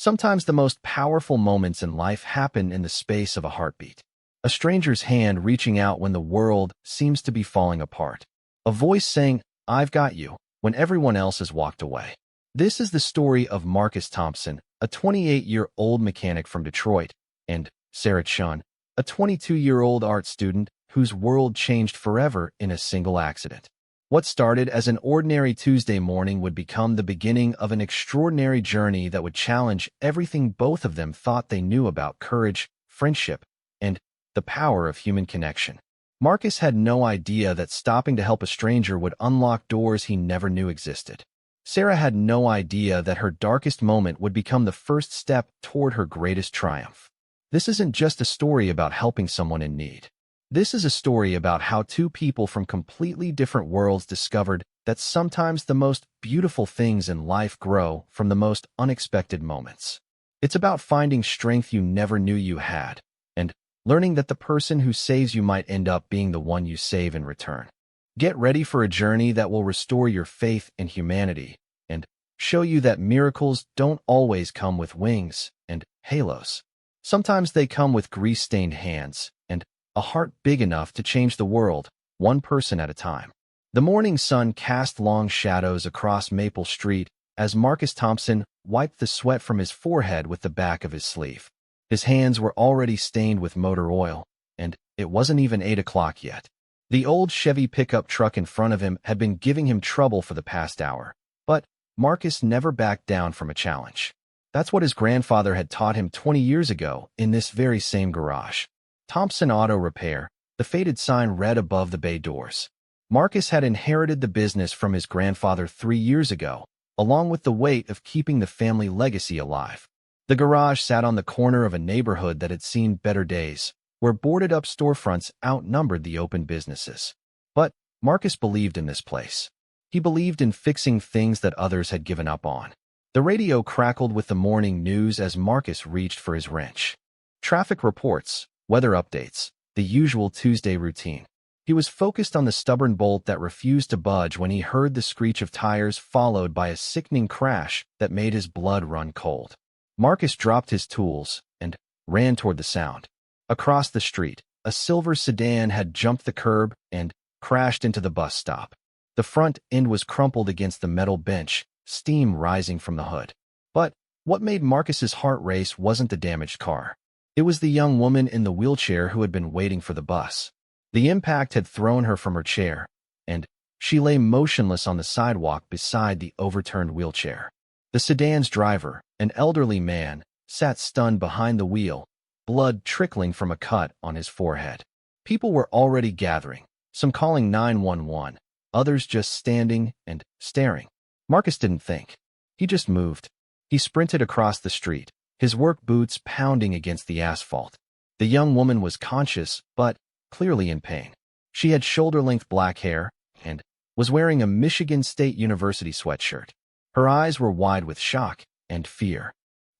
Sometimes the most powerful moments in life happen in the space of a heartbeat. A stranger's hand reaching out when the world seems to be falling apart. A voice saying, "I've got you," when everyone else has walked away. This is the story of Marcus Thompson, a 28-year-old mechanic from Detroit, and Sarah Chun, a 22-year-old art student whose world changed forever in a single accident. What started as an ordinary Tuesday morning would become the beginning of an extraordinary journey that would challenge everything both of them thought they knew about courage, friendship, and the power of human connection. Marcus had no idea that stopping to help a stranger would unlock doors he never knew existed. Sarah had no idea that her darkest moment would become the first step toward her greatest triumph. This isn't just a story about helping someone in need. This is a story about how two people from completely different worlds discovered that sometimes the most beautiful things in life grow from the most unexpected moments. It's about finding strength you never knew you had, and learning that the person who saves you might end up being the one you save in return. Get ready for a journey that will restore your faith in humanity and show you that miracles don't always come with wings and halos. Sometimes they come with grease-stained hands and a heart big enough to change the world, one person at a time. The morning sun cast long shadows across Maple Street as Marcus Thompson wiped the sweat from his forehead with the back of his sleeve. His hands were already stained with motor oil, and it wasn't even 8 o'clock yet. The old Chevy pickup truck in front of him had been giving him trouble for the past hour, but Marcus never backed down from a challenge. That's what his grandfather had taught him 20 years ago in this very same garage. Thompson Auto Repair, the faded sign read above the bay doors. Marcus had inherited the business from his grandfather 3 years ago, along with the weight of keeping the family legacy alive. The garage sat on the corner of a neighborhood that had seen better days, where boarded-up storefronts outnumbered the open businesses. But Marcus believed in this place. He believed in fixing things that others had given up on. The radio crackled with the morning news as Marcus reached for his wrench. Traffic reports, weather updates, the usual Tuesday routine. He was focused on the stubborn bolt that refused to budge when he heard the screech of tires followed by a sickening crash that made his blood run cold. Marcus dropped his tools and ran toward the sound. Across the street, a silver sedan had jumped the curb and crashed into the bus stop. The front end was crumpled against the metal bench, steam rising from the hood. But what made Marcus's heart race wasn't the damaged car. It was the young woman in the wheelchair who had been waiting for the bus. The impact had thrown her from her chair, and she lay motionless on the sidewalk beside the overturned wheelchair. The sedan's driver, an elderly man, sat stunned behind the wheel, blood trickling from a cut on his forehead. People were already gathering, some calling 911, others just standing and staring. Marcus didn't think. He just moved. He sprinted across the street, his work boots pounding against the asphalt. The young woman was conscious, but clearly in pain. She had shoulder-length black hair and was wearing a Michigan State University sweatshirt. Her eyes were wide with shock and fear.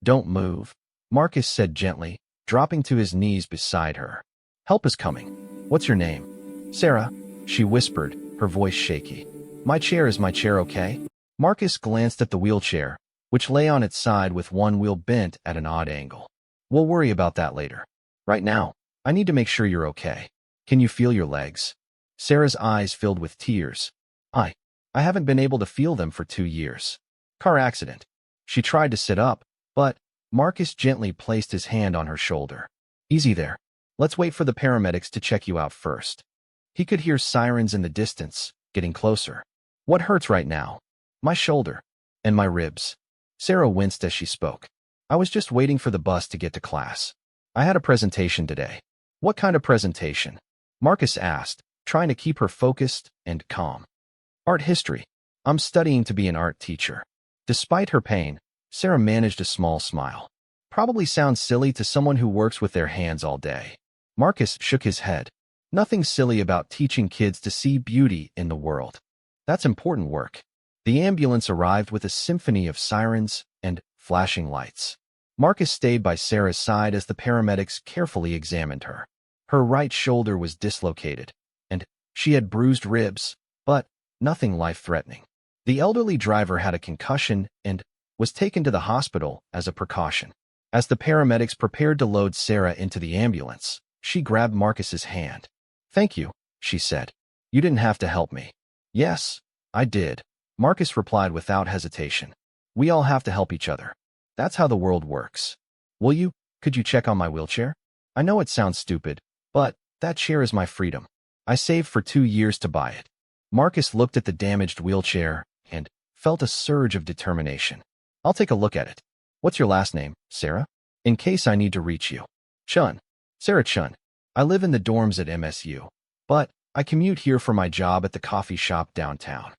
"Don't move," Marcus said gently, dropping to his knees beside her. "Help is coming. What's your name?" "Sarah," she whispered, her voice shaky. Is my chair okay?" Marcus glanced at the wheelchair, which lay on its side with one wheel bent at an odd angle. "We'll worry about that later. Right now, I need to make sure you're okay. Can you feel your legs?" Sarah's eyes filled with tears. I haven't been able to feel them for 2 years. Car accident." She tried to sit up, but Marcus gently placed his hand on her shoulder. "Easy there. Let's wait for the paramedics to check you out first." He could hear sirens in the distance, getting closer. "What hurts right now?" "My shoulder. And my ribs." Sarah winced as she spoke. "I was just waiting for the bus to get to class. I had a presentation today." "What kind of presentation?" Marcus asked, trying to keep her focused and calm. "Art history. I'm studying to be an art teacher." Despite her pain, Sarah managed a small smile. "Probably sounds silly to someone who works with their hands all day." Marcus shook his head. "Nothing silly about teaching kids to see beauty in the world. That's important work." The ambulance arrived with a symphony of sirens and flashing lights. Marcus stayed by Sarah's side as the paramedics carefully examined her. Her right shoulder was dislocated, and she had bruised ribs, but nothing life-threatening. The elderly driver had a concussion and was taken to the hospital as a precaution. As the paramedics prepared to load Sarah into the ambulance, she grabbed Marcus's hand. "Thank you," she said. "You didn't have to help me." "Yes, I did," Marcus replied without hesitation. "We all have to help each other. That's how the world works. Could you check on my wheelchair? I know it sounds stupid, but that chair is my freedom. I saved for 2 years to buy it." Marcus looked at the damaged wheelchair and felt a surge of determination. "I'll take a look at it. What's your last name, Sarah? In case I need to reach you." "Chun. Sarah Chun. I live in the dorms at MSU, but I commute here for my job at the coffee shop downtown."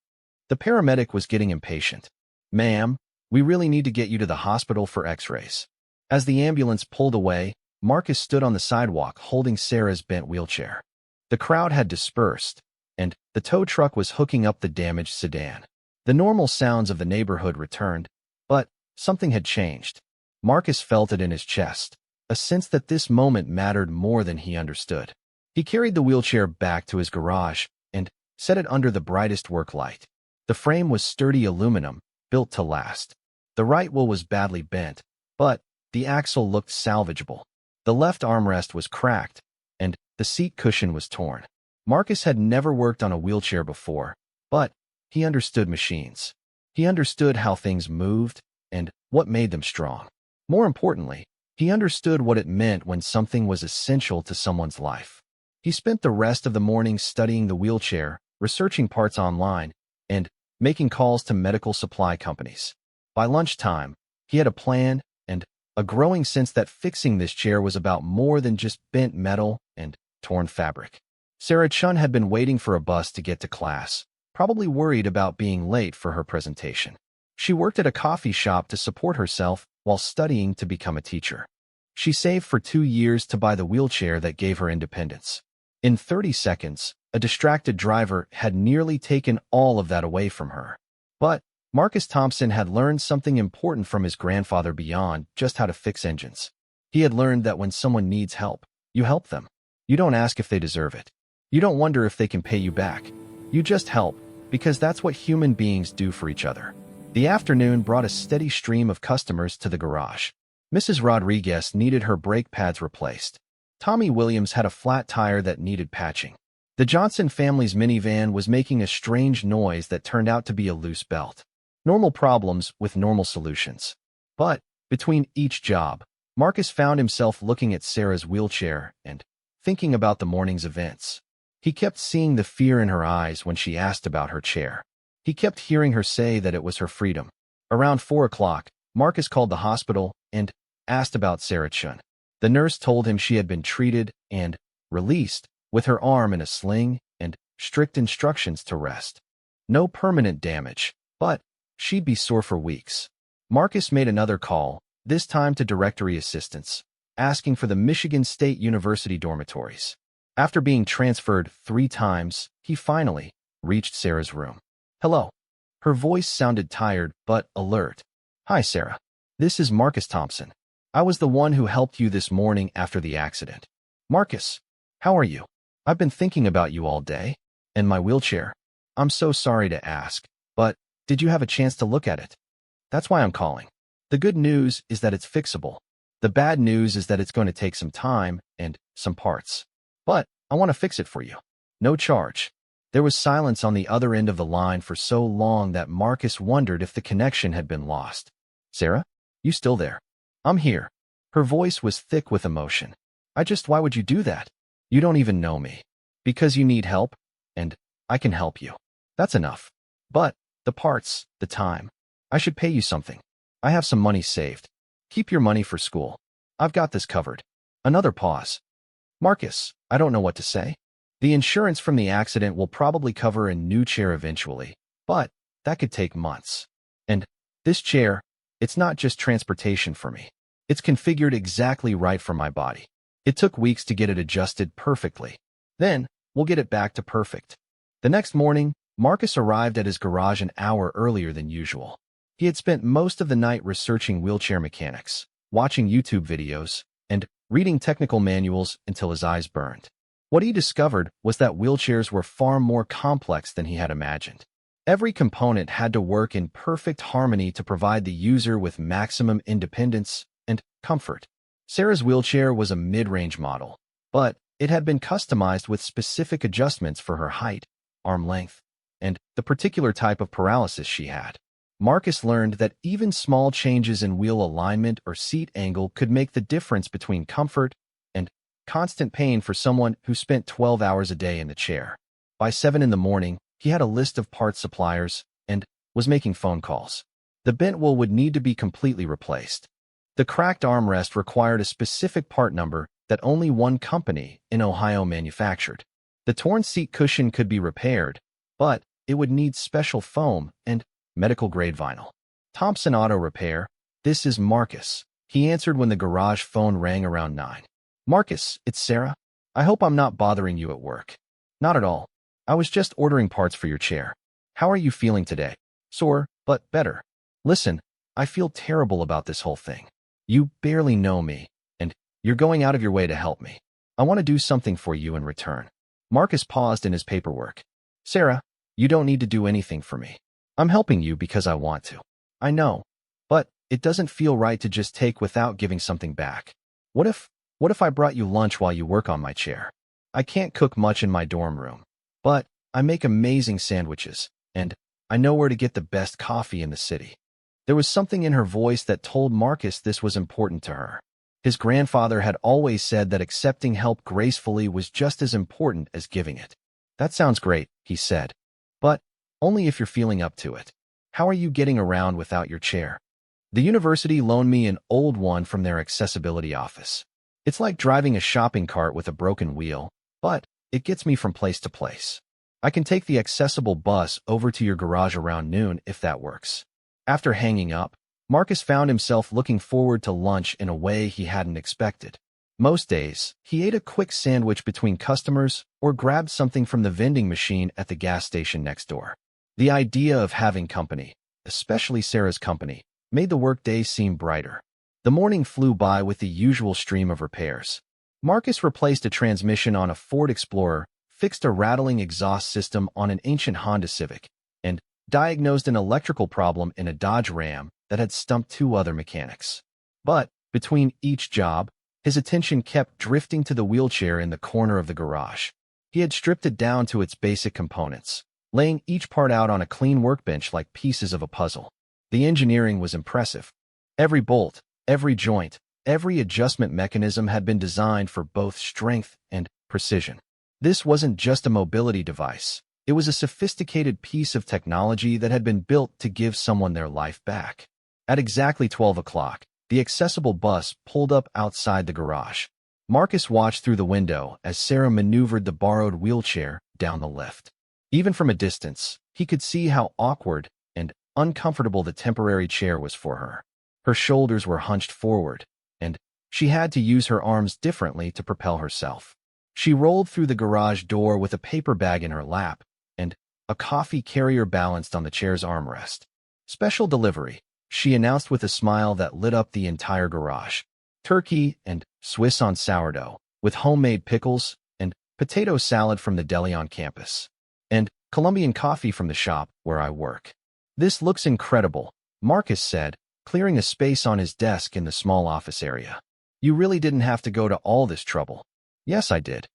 The paramedic was getting impatient. "Ma'am, we really need to get you to the hospital for x-rays." As the ambulance pulled away, Marcus stood on the sidewalk holding Sarah's bent wheelchair. The crowd had dispersed, and the tow truck was hooking up the damaged sedan. The normal sounds of the neighborhood returned, but something had changed. Marcus felt it in his chest, a sense that this moment mattered more than he understood. He carried the wheelchair back to his garage and set it under the brightest work light. The frame was sturdy aluminum, built to last. The right wheel was badly bent, but the axle looked salvageable. The left armrest was cracked, and the seat cushion was torn. Marcus had never worked on a wheelchair before, but he understood machines. He understood how things moved and what made them strong. More importantly, he understood what it meant when something was essential to someone's life. He spent the rest of the morning studying the wheelchair, researching parts online, and making calls to medical supply companies. By lunchtime, he had a plan and a growing sense that fixing this chair was about more than just bent metal and torn fabric. Sarah Chun had been waiting for a bus to get to class, probably worried about being late for her presentation. She worked at a coffee shop to support herself while studying to become a teacher. She saved for 2 years to buy the wheelchair that gave her independence. In 30 seconds, a distracted driver had nearly taken all of that away from her. But Marcus Thompson had learned something important from his grandfather beyond just how to fix engines. He had learned that when someone needs help, you help them. You don't ask if they deserve it. You don't wonder if they can pay you back. You just help, because that's what human beings do for each other. The afternoon brought a steady stream of customers to the garage. Mrs. Rodriguez needed her brake pads replaced. Tommy Williams had a flat tire that needed patching. The Johnson family's minivan was making a strange noise that turned out to be a loose belt. Normal problems with normal solutions. But between each job, Marcus found himself looking at Sarah's wheelchair and thinking about the morning's events. He kept seeing the fear in her eyes when she asked about her chair. He kept hearing her say that it was her freedom. Around 4 o'clock, Marcus called the hospital and asked about Sarah Chun. The nurse told him she had been treated and released with her arm in a sling and strict instructions to rest. No permanent damage, but she'd be sore for weeks. Marcus made another call, this time to directory assistants, asking for the Michigan State University dormitories. After being transferred 3 times, he finally reached Sarah's room. "Hello." Her voice sounded tired but alert. "Hi, Sarah. This is Marcus Thompson. I was the one who helped you this morning after the accident." "Marcus, how are you? I've been thinking about you all day. And my wheelchair. I'm so sorry to ask, but did you have a chance to look at it? That's why I'm calling. The good news is that it's fixable. The bad news is that it's going to take some time and some parts. But I want to fix it for you. No charge." There was silence on the other end of the line for so long that Marcus wondered if the connection had been lost. "Sarah, you still there?" "I'm here." Her voice was thick with emotion. Why would you do that? You don't even know me." "Because you need help, and I can help you. That's enough. But the parts, the time. I should pay you something. I have some money saved. Keep your money for school. I've got this covered." Another pause. "Marcus, I don't know what to say. The insurance from the accident will probably cover a new chair eventually, but that could take months. And this chair, it's not just transportation for me. It's configured exactly right for my body. It took weeks to get it adjusted perfectly. Then, we'll get it back to perfect." The next morning, Marcus arrived at his garage an hour earlier than usual. He had spent most of the night researching wheelchair mechanics, watching YouTube videos, and reading technical manuals until his eyes burned. What he discovered was that wheelchairs were far more complex than he had imagined. Every component had to work in perfect harmony to provide the user with maximum independence and comfort. Sarah's wheelchair was a mid-range model, but it had been customized with specific adjustments for her height, arm length, and the particular type of paralysis she had. Marcus learned that even small changes in wheel alignment or seat angle could make the difference between comfort and constant pain for someone who spent 12 hours a day in the chair. By 7 in the morning, he had a list of parts suppliers and was making phone calls. The bent wheel would need to be completely replaced. The cracked armrest required a specific part number that only one company in Ohio manufactured. The torn seat cushion could be repaired, but it would need special foam and medical-grade vinyl. Thompson Auto Repair, this is Marcus. He answered when the garage phone rang around 9. Marcus, it's Sarah. I hope I'm not bothering you at work. Not at all. I was just ordering parts for your chair. How are you feeling today? Sore, but better. Listen, I feel terrible about this whole thing. You barely know me, and you're going out of your way to help me. I want to do something for you in return. Marcus paused in his paperwork. Sarah, you don't need to do anything for me. I'm helping you because I want to. I know, but it doesn't feel right to just take without giving something back. What if I brought you lunch while you work on my chair? I can't cook much in my dorm room, but I make amazing sandwiches, and I know where to get the best coffee in the city. There was something in her voice that told Marcus this was important to her. His grandfather had always said that accepting help gracefully was just as important as giving it. That sounds great, he said, but only if you're feeling up to it. How are you getting around without your chair? The university loaned me an old one from their accessibility office. It's like driving a shopping cart with a broken wheel, but it gets me from place to place. I can take the accessible bus over to your garage around noon if that works. After hanging up, Marcus found himself looking forward to lunch in a way he hadn't expected. Most days, he ate a quick sandwich between customers or grabbed something from the vending machine at the gas station next door. The idea of having company, especially Sarah's company, made the workday seem brighter. The morning flew by with the usual stream of repairs. Marcus replaced a transmission on a Ford Explorer, fixed a rattling exhaust system on an ancient Honda Civic, and diagnosed an electrical problem in a Dodge Ram that had stumped 2 other mechanics. But between each job, his attention kept drifting to the wheelchair in the corner of the garage. He had stripped it down to its basic components, laying each part out on a clean workbench like pieces of a puzzle. The engineering was impressive. Every bolt, every joint, every adjustment mechanism had been designed for both strength and precision. This wasn't just a mobility device. It was a sophisticated piece of technology that had been built to give someone their life back. At exactly 12 o'clock, the accessible bus pulled up outside the garage. Marcus watched through the window as Sarah maneuvered the borrowed wheelchair down the lift. Even from a distance, he could see how awkward and uncomfortable the temporary chair was for her. Her shoulders were hunched forward, and she had to use her arms differently to propel herself. She rolled through the garage door with a paper bag in her lap, and a coffee carrier balanced on the chair's armrest. Special delivery, she announced with a smile that lit up the entire garage. Turkey and Swiss on sourdough, with homemade pickles and potato salad from the deli on campus, and Colombian coffee from the shop where I work. This looks incredible, Marcus said, clearing a space on his desk in the small office area. You really didn't have to go to all this trouble. Yes, I did.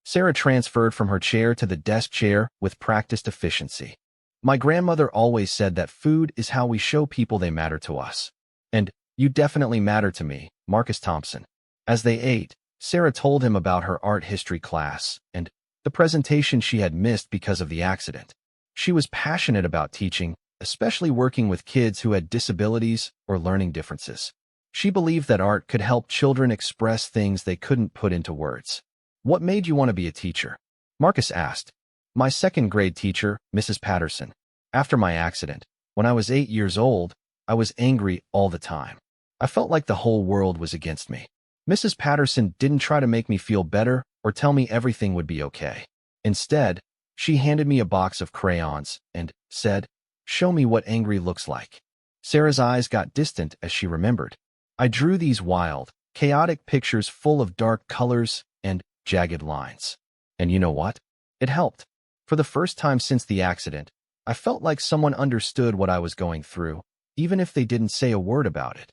Sarah transferred from her chair to the desk chair with practiced efficiency. My grandmother always said that food is how we show people they matter to us. And you definitely matter to me, Marcus Thompson. As they ate, Sarah told him about her art history class and the presentation she had missed because of the accident. She was passionate about teaching, especially working with kids who had disabilities or learning differences. She believed that art could help children express things they couldn't put into words. What made you want to be a teacher? Marcus asked. My second-grade teacher, Mrs. Patterson. After my accident, when I was 8 years old, I was angry all the time. I felt like the whole world was against me. Mrs. Patterson didn't try to make me feel better or tell me everything would be okay. Instead, she handed me a box of crayons and said, "Show me what angry looks like." Sarah's eyes got distant as she remembered. I drew these wild, chaotic pictures full of dark colors and jagged lines. And you know what? It helped. For the first time since the accident, I felt like someone understood what I was going through, even if they didn't say a word about it.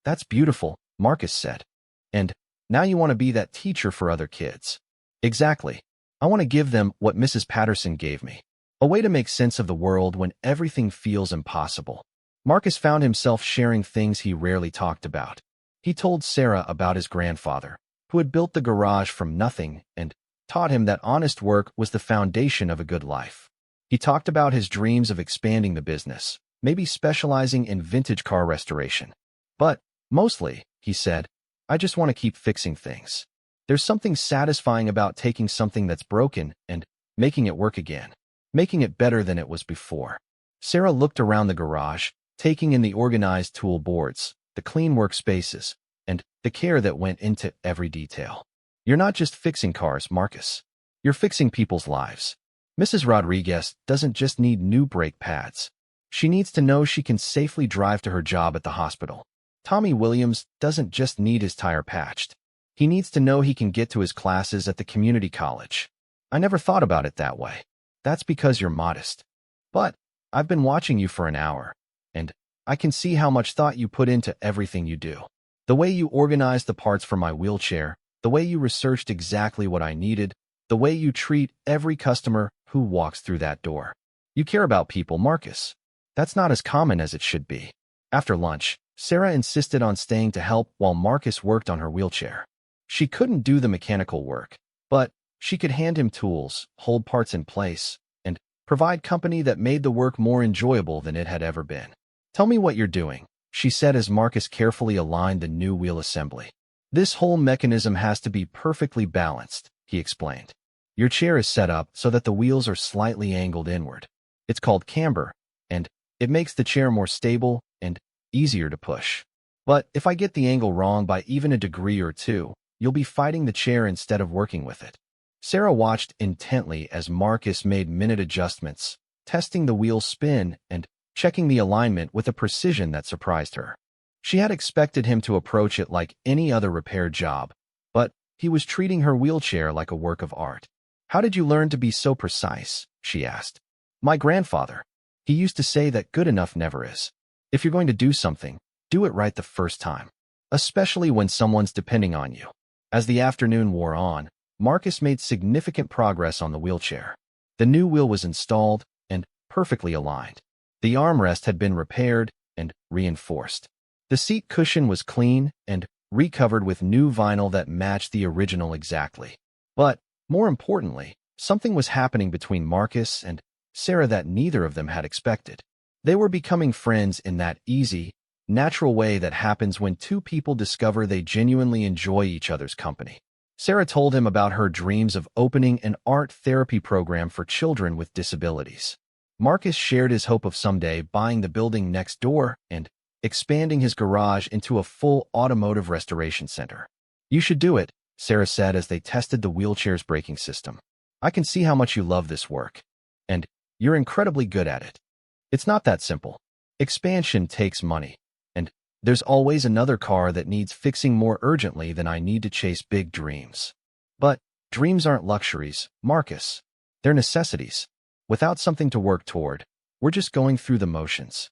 That's beautiful, Marcus said. And now you want to be that teacher for other kids. Exactly. I want to give them what Mrs. Patterson gave me. A way to make sense of the world when everything feels impossible. Marcus found himself sharing things he rarely talked about. He told Sarah about his grandfather, who had built the garage from nothing and taught him that honest work was the foundation of a good life. He talked about his dreams of expanding the business, maybe specializing in vintage car restoration. But, mostly, he said, I just want to keep fixing things. There's something satisfying about taking something that's broken and making it work again, making it better than it was before. Sarah looked around the garage, taking in the organized tool boards, the clean workspaces, and the care that went into every detail. You're not just fixing cars, Marcus. You're fixing people's lives. Mrs. Rodriguez doesn't just need new brake pads. She needs to know she can safely drive to her job at the hospital. Tommy Williams doesn't just need his tire patched. He needs to know he can get to his classes at the community college. I never thought about it that way. That's because you're modest. But I've been watching you for an hour, and I can see how much thought you put into everything you do. The way you organized the parts for my wheelchair, the way you researched exactly what I needed, the way you treat every customer who walks through that door. You care about people, Marcus. That's not as common as it should be. After lunch, Sarah insisted on staying to help while Marcus worked on her wheelchair. She couldn't do the mechanical work, but she could hand him tools, hold parts in place, and provide company that made the work more enjoyable than it had ever been. Tell me what you're doing, she said as Marcus carefully aligned the new wheel assembly. This whole mechanism has to be perfectly balanced, he explained. Your chair is set up so that the wheels are slightly angled inward. It's called camber, and it makes the chair more stable and easier to push. But if I get the angle wrong by even a degree or two, you'll be fighting the chair instead of working with it. Sarah watched intently as Marcus made minute adjustments, testing the wheel's spin and checking the alignment with a precision that surprised her. She had expected him to approach it like any other repair job, but he was treating her wheelchair like a work of art. How did you learn to be so precise? She asked. My grandfather. He used to say that good enough never is. If you're going to do something, do it right the first time, especially when someone's depending on you. As the afternoon wore on, Marcus made significant progress on the wheelchair. The new wheel was installed and perfectly aligned. The armrest had been repaired and reinforced. The seat cushion was clean and recovered with new vinyl that matched the original exactly. But, more importantly, something was happening between Marcus and Sarah that neither of them had expected. They were becoming friends in that easy, natural way that happens when two people discover they genuinely enjoy each other's company. Sarah told him about her dreams of opening an art therapy program for children with disabilities. Marcus shared his hope of someday buying the building next door and expanding his garage into a full automotive restoration center. You should do it, Sarah said as they tested the wheelchair's braking system. I can see how much you love this work. And you're incredibly good at it. It's not that simple. Expansion takes money. And there's always another car that needs fixing more urgently than I need to chase big dreams. But dreams aren't luxuries, Marcus. They're necessities. Without something to work toward, we're just going through the motions.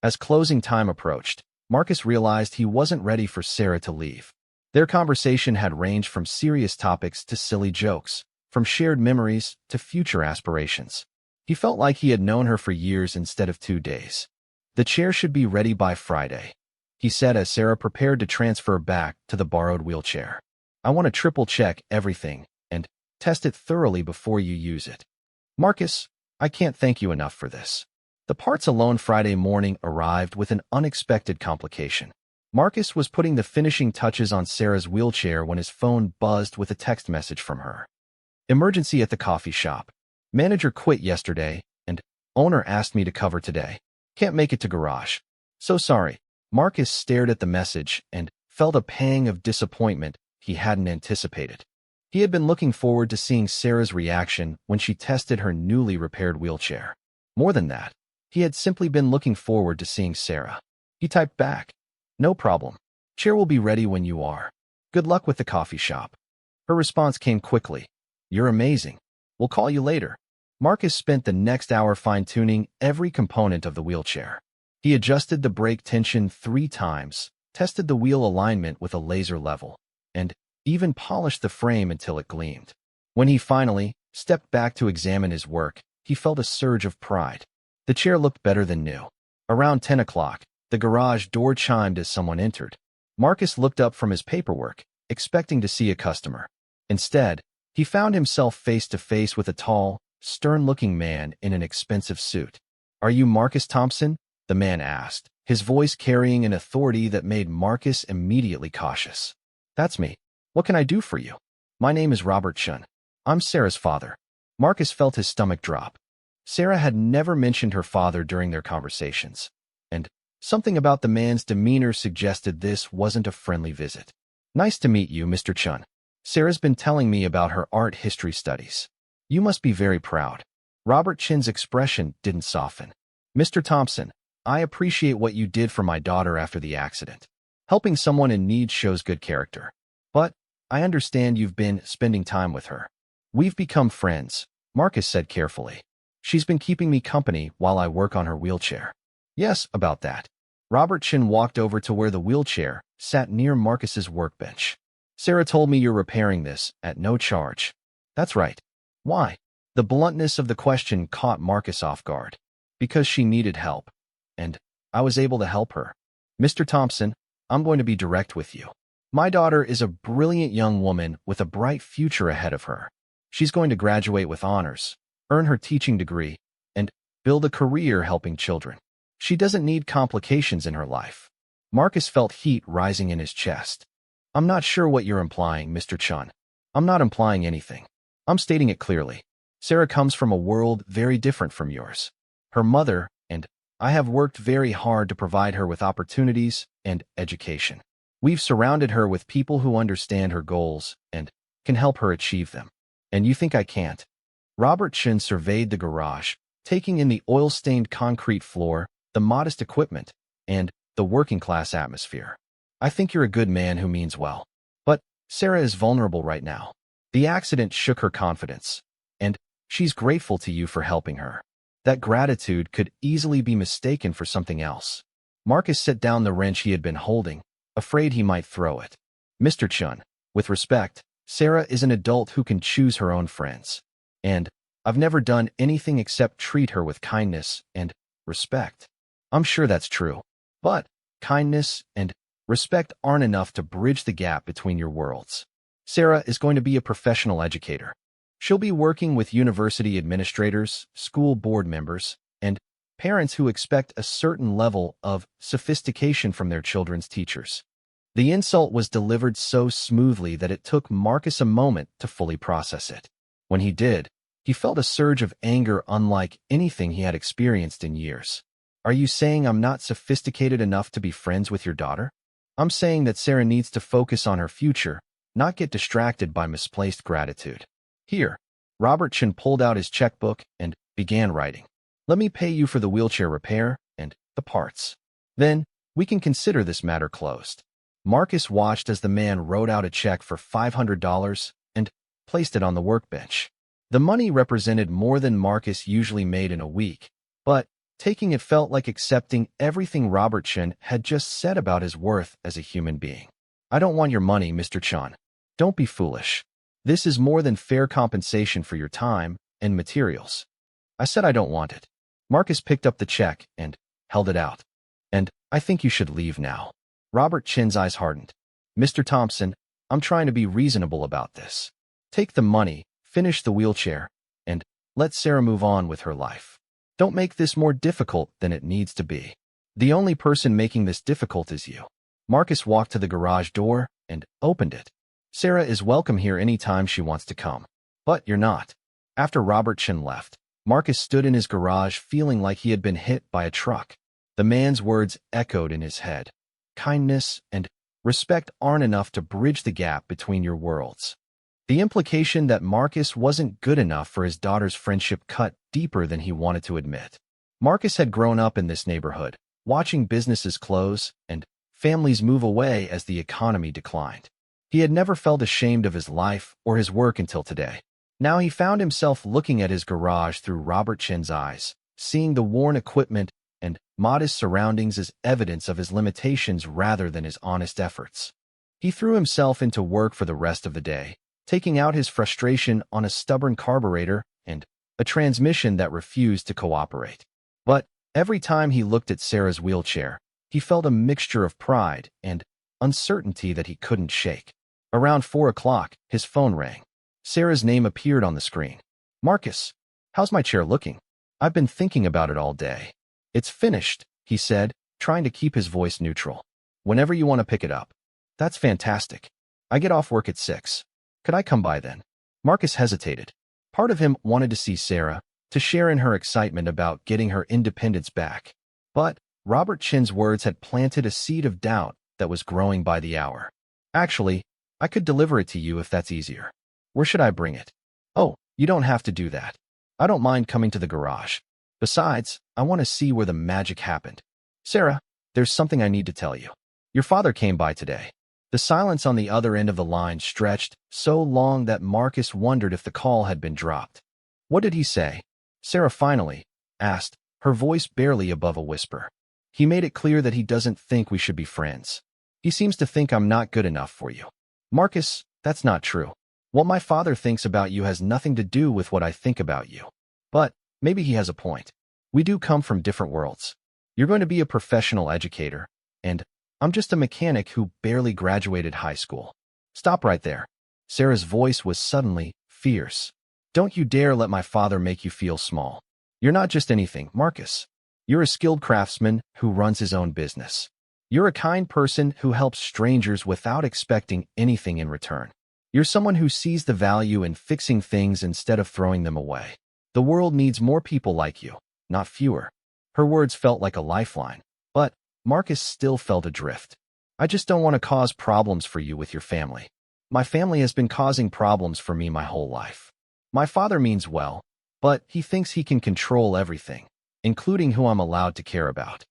As closing time approached, Marcus realized he wasn't ready for Sarah to leave. Their conversation had ranged from serious topics to silly jokes, from shared memories to future aspirations. He felt like he had known her for years instead of 2 days. The chair should be ready by Friday, he said as Sarah prepared to transfer back to the borrowed wheelchair. I want to triple-check everything and test it thoroughly before you use it. Marcus, I can't thank you enough for this. The parts alone Friday morning arrived with an unexpected complication. Marcus was putting the finishing touches on Sarah's wheelchair when his phone buzzed with a text message from her. Emergency at the coffee shop. Manager quit yesterday, and owner asked me to cover today. Can't make it to garage. So sorry. Marcus stared at the message and felt a pang of disappointment he hadn't anticipated. He had been looking forward to seeing Sarah's reaction when she tested her newly repaired wheelchair. More than that, he had simply been looking forward to seeing Sarah. He typed back, no problem. Chair will be ready when you are. Good luck with the coffee shop. Her response came quickly. You're amazing. We'll call you later. Marcus spent the next hour fine-tuning every component of the wheelchair. He adjusted the brake tension 3 times, tested the wheel alignment with a laser level, and even polished the frame until it gleamed. When he finally stepped back to examine his work, he felt a surge of pride. The chair looked better than new. Around 10 o'clock, the garage door chimed as someone entered. Marcus looked up from his paperwork, expecting to see a customer. Instead, he found himself face to face with a tall, stern-looking man in an expensive suit. "Are you Marcus Thompson?" the man asked, his voice carrying an authority that made Marcus immediately cautious. "That's me. What can I do for you?" "My name is Robert Chun. I'm Sarah's father." Marcus felt his stomach drop. Sarah had never mentioned her father during their conversations, and something about the man's demeanor suggested this wasn't a friendly visit. "Nice to meet you, Mr. Chun. Sarah's been telling me about her art history studies. You must be very proud." Robert Chin's expression didn't soften. "Mr. Thompson, I appreciate what you did for my daughter after the accident. Helping someone in need shows good character. But I understand you've been spending time with her." "We've become friends," Marcus said carefully. "She's been keeping me company while I work on her wheelchair." "Yes, about that." Robert Chin walked over to where the wheelchair sat near Marcus's workbench. "Sarah told me you're repairing this at no charge." "That's right." "Why?" The bluntness of the question caught Marcus off guard. "Because she needed help. And I was able to help her." "Mr. Thompson, I'm going to be direct with you. My daughter is a brilliant young woman with a bright future ahead of her. She's going to graduate with honors, earn her teaching degree, and build a career helping children. She doesn't need complications in her life." Marcus felt heat rising in his chest. "I'm not sure what you're implying, Mr. Chun." "I'm not implying anything. I'm stating it clearly. Sarah comes from a world very different from yours. Her mother and I have worked very hard to provide her with opportunities and education. We've surrounded her with people who understand her goals and can help her achieve them. And you think I can't?" Robert Chin surveyed the garage, taking in the oil-stained concrete floor, the modest equipment, and the working-class atmosphere. "I think you're a good man who means well. But Sarah is vulnerable right now. The accident shook her confidence, and she's grateful to you for helping her. That gratitude could easily be mistaken for something else." Marcus set down the wrench he had been holding, afraid he might throw it. "Mr. Chun, with respect, Sarah is an adult who can choose her own friends. And I've never done anything except treat her with kindness and respect." "I'm sure that's true. But kindness and respect aren't enough to bridge the gap between your worlds. Sarah is going to be a professional educator. She'll be working with university administrators, school board members, and parents who expect a certain level of sophistication from their children's teachers." The insult was delivered so smoothly that it took Marcus a moment to fully process it. When he did, he felt a surge of anger unlike anything he had experienced in years. "Are you saying I'm not sophisticated enough to be friends with your daughter?" "I'm saying that Sarah needs to focus on her future, not get distracted by misplaced gratitude. Here." Robert Chin pulled out his checkbook and began writing. "Let me pay you for the wheelchair repair and the parts. Then we can consider this matter closed." Marcus watched as the man wrote out a check for $500 and placed it on the workbench. The money represented more than Marcus usually made in a week, but taking it felt like accepting everything Robert Chin had just said about his worth as a human being. "I don't want your money, Mr. Chun. Don't be foolish. This is more than fair compensation for your time and materials." "I said I don't want it." Marcus picked up the check and held it out. "And I think you should leave now." Robert Chin's eyes hardened. "Mr. Thompson, I'm trying to be reasonable about this. Take the money, finish the wheelchair, and let Sarah move on with her life. Don't make this more difficult than it needs to be. The only person making this difficult is you." Marcus walked to the garage door and opened it. "Sarah is welcome here anytime she wants to come. But you're not." After Robert Chin left, Marcus stood in his garage feeling like he had been hit by a truck. The man's words echoed in his head. Kindness and respect aren't enough to bridge the gap between your worlds. The implication that Marcus wasn't good enough for his daughter's friendship cut deeper than he wanted to admit. Marcus had grown up in this neighborhood, watching businesses close and families move away as the economy declined. He had never felt ashamed of his life or his work until today. Now he found himself looking at his garage through Robert Chin's eyes, seeing the worn equipment and modest surroundings as evidence of his limitations rather than his honest efforts. He threw himself into work for the rest of the day, taking out his frustration on a stubborn carburetor and a transmission that refused to cooperate. But every time he looked at Sarah's wheelchair, he felt a mixture of pride and uncertainty that he couldn't shake. Around 4 o'clock, his phone rang. Sarah's name appeared on the screen. "Marcus, how's my chair looking? I've been thinking about it all day." "It's finished," he said, trying to keep his voice neutral. "Whenever you want to pick it up." "That's fantastic. I get off work at 6. Could I come by then?" Marcus hesitated. Part of him wanted to see Sarah, to share in her excitement about getting her independence back. But Robert Chin's words had planted a seed of doubt that was growing by the hour. "Actually, I could deliver it to you if that's easier." "Where should I bring it?" "Oh, you don't have to do that. I don't mind coming to the garage. Besides, I want to see where the magic happened." "Sarah, there's something I need to tell you. Your father came by today." The silence on the other end of the line stretched so long that Marcus wondered if the call had been dropped. "What did he say?" Sarah finally asked, her voice barely above a whisper. "He made it clear that he doesn't think we should be friends. He seems to think I'm not good enough for you." "Marcus, that's not true. What my father thinks about you has nothing to do with what I think about you. But maybe he has a point. We do come from different worlds. You're going to be a professional educator, and I'm just a mechanic who barely graduated high school." "Stop right there." Sarah's voice was suddenly fierce. "Don't you dare let my father make you feel small. You're not just anything, Marcus. You're a skilled craftsman who runs his own business. You're a kind person who helps strangers without expecting anything in return. You're someone who sees the value in fixing things instead of throwing them away. The world needs more people like you, not fewer." Her words felt like a lifeline, but Marcus still felt adrift. "I just don't want to cause problems for you with your family. My family has been causing problems for me my whole life. My father means well, but he thinks he can control everything, including who I'm allowed to care about.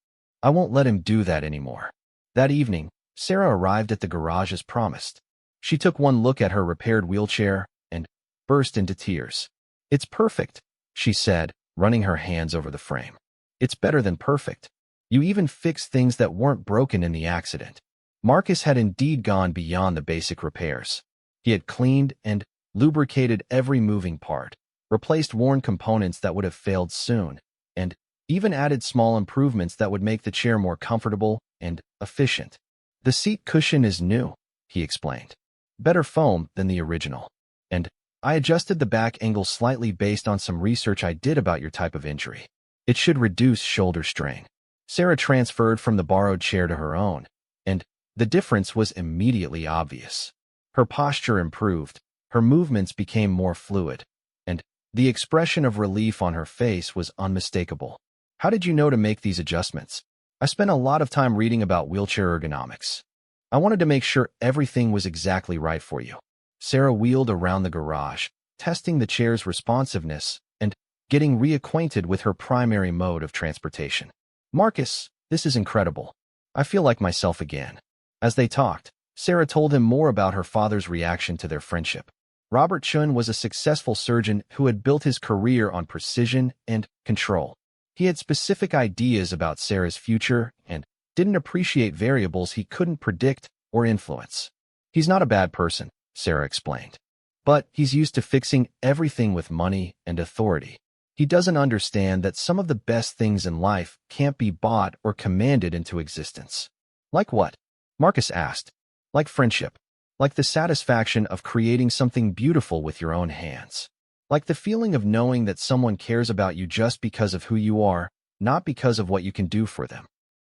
I won't let him do that anymore." That evening, Sarah arrived at the garage as promised. She took one look at her repaired wheelchair and burst into tears. "It's perfect," she said, running her hands over the frame. "It's better than perfect. You even fixed things that weren't broken in the accident." Marcus had indeed gone beyond the basic repairs. He had cleaned and lubricated every moving part, replaced worn components that would have failed soon, and even added small improvements that would make the chair more comfortable and efficient. "The seat cushion is new," he explained. "Better foam than the original. And I adjusted the back angle slightly based on some research I did about your type of injury. It should reduce shoulder strain." Sarah transferred from the borrowed chair to her own, and the difference was immediately obvious. Her posture improved, her movements became more fluid, and the expression of relief on her face was unmistakable. "How did you know to make these adjustments?" "I spent a lot of time reading about wheelchair ergonomics. I wanted to make sure everything was exactly right for you." Sarah wheeled around the garage, testing the chair's responsiveness and getting reacquainted with her primary mode of transportation. "Marcus, this is incredible. I feel like myself again." As they talked, Sarah told him more about her father's reaction to their friendship. Robert Chun was a successful surgeon who had built his career on precision and control. He had specific ideas about Sarah's future and didn't appreciate variables he couldn't predict or influence. "He's not a bad person," Sarah explained, "but he's used to fixing everything with money and authority. He doesn't understand that some of the best things in life can't be bought or commanded into existence." "Like what?" Marcus asked. "Like friendship. Like the satisfaction of creating something beautiful with your own hands. Like the feeling of knowing that someone cares about you just because of who you are, not because of what you can do for them."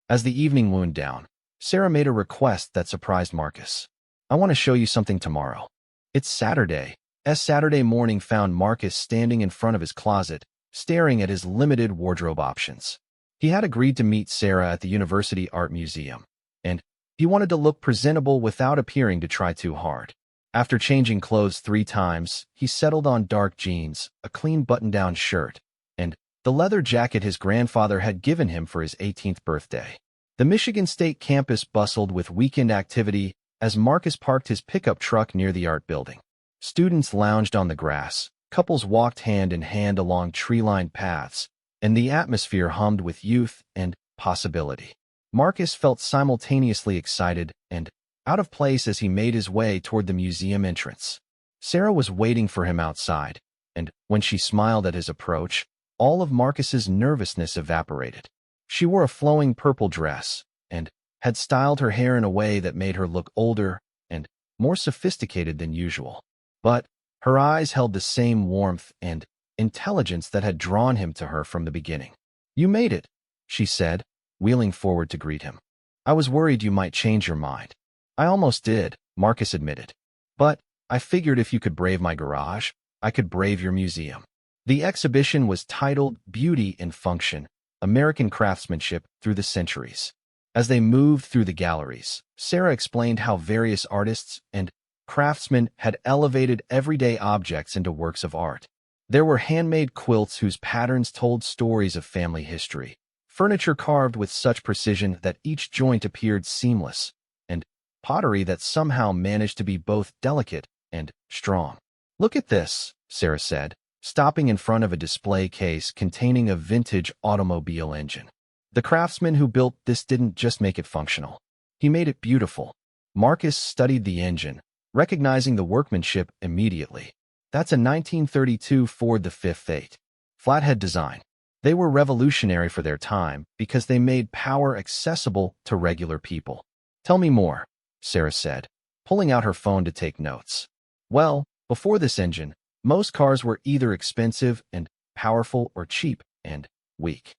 As the evening wound down, Sarah made a request that surprised Marcus. "I want to show you something tomorrow." It's Saturday. Saturday morning found Marcus standing in front of his closet, staring at his limited wardrobe options. He had agreed to meet Sarah at the University Art Museum, and he wanted to look presentable without appearing to try too hard. After changing clothes 3 times, he settled on dark jeans, a clean button-down shirt, and the leather jacket his grandfather had given him for his 18th birthday. The Michigan State campus bustled with weekend activity as Marcus parked his pickup truck near the art building. Students lounged on the grass, Couples walked hand in hand along tree-lined paths, and the atmosphere hummed with youth and possibility. Marcus felt simultaneously excited and out of place as he made his way toward the museum entrance. Sarah was waiting for him outside, and when she smiled at his approach, all of Marcus's nervousness evaporated. She wore a flowing purple dress and had styled her hair in a way that made her look older and more sophisticated than usual. But her eyes held the same warmth and intelligence that had drawn him to her from the beginning. "You made it," she said, wheeling forward to greet him. "I was worried you might change your mind." "I almost did," Marcus admitted. "But I figured if you could brave my garage, I could brave your museum." The exhibition was titled Beauty in Function, American Craftsmanship Through the Centuries. As they moved through the galleries, Sarah explained how various artists and craftsmen had elevated everyday objects into works of art. There were handmade quilts whose patterns told stories of family history, furniture carved with such precision that each joint appeared seamless, and pottery that somehow managed to be both delicate and strong. "Look at this," Sarah said, stopping in front of a display case containing a vintage automobile engine. "The craftsman who built this didn't just make it functional. He made it beautiful." Marcus studied the engine, recognizing the workmanship immediately. "That's a 1932 Ford the Fifth Eight. Flathead design." They were revolutionary for their time because they made power accessible to regular people. "Tell me more," Sarah said, pulling out her phone to take notes. "Well, before this engine, most cars were either expensive and powerful or cheap and weak.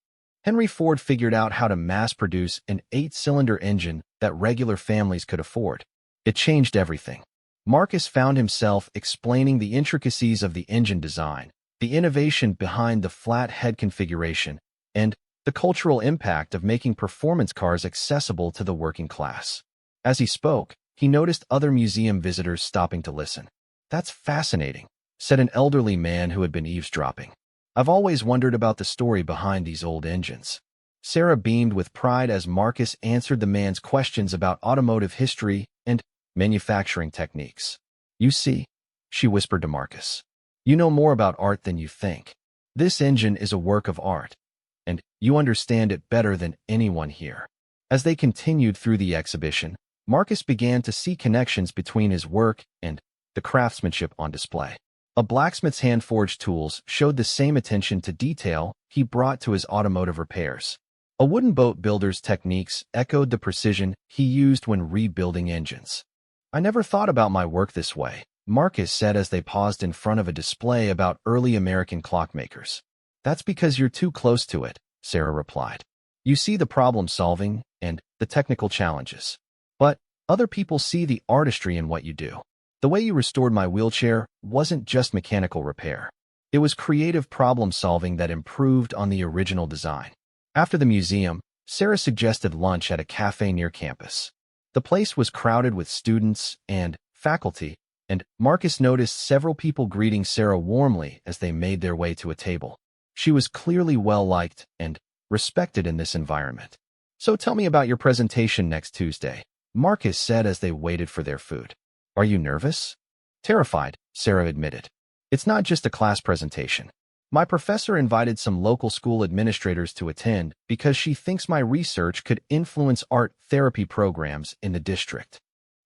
Henry Ford figured out how to mass-produce an 8-cylinder engine that regular families could afford. It changed everything." Marcus found himself explaining the intricacies of the engine design, the innovation behind the flat head configuration, and the cultural impact of making performance cars accessible to the working class. As he spoke, he noticed other museum visitors stopping to listen. "That's fascinating," said an elderly man who had been eavesdropping. "I've always wondered about the story behind these old engines." Sarah beamed with pride as Marcus answered the man's questions about automotive history and manufacturing techniques. "You see," she whispered to Marcus, "you know more about art than you think. This engine is a work of art, and you understand it better than anyone here." As they continued through the exhibition, Marcus began to see connections between his work and the craftsmanship on display. A blacksmith's hand-forged tools showed the same attention to detail he brought to his automotive repairs. A wooden boat builder's techniques echoed the precision he used when rebuilding engines. "I never thought about my work this way," Marcus said as they paused in front of a display about early American clockmakers. "That's because you're too close to it," Sarah replied. "You see the problem-solving and the technical challenges. But other people see the artistry in what you do. The way you restored my wheelchair wasn't just mechanical repair. It was creative problem-solving that improved on the original design." After the museum, Sarah suggested lunch at a cafe near campus. The place was crowded with students and faculty, and Marcus noticed several people greeting Sarah warmly as they made their way to a table. She was clearly well-liked and respected in this environment. "So tell me about your presentation next Tuesday," Marcus said as they waited for their food. "Are you nervous?" "Terrified," Sarah admitted. "It's not just a class presentation. My professor invited some local school administrators to attend because she thinks my research could influence art therapy programs in the district."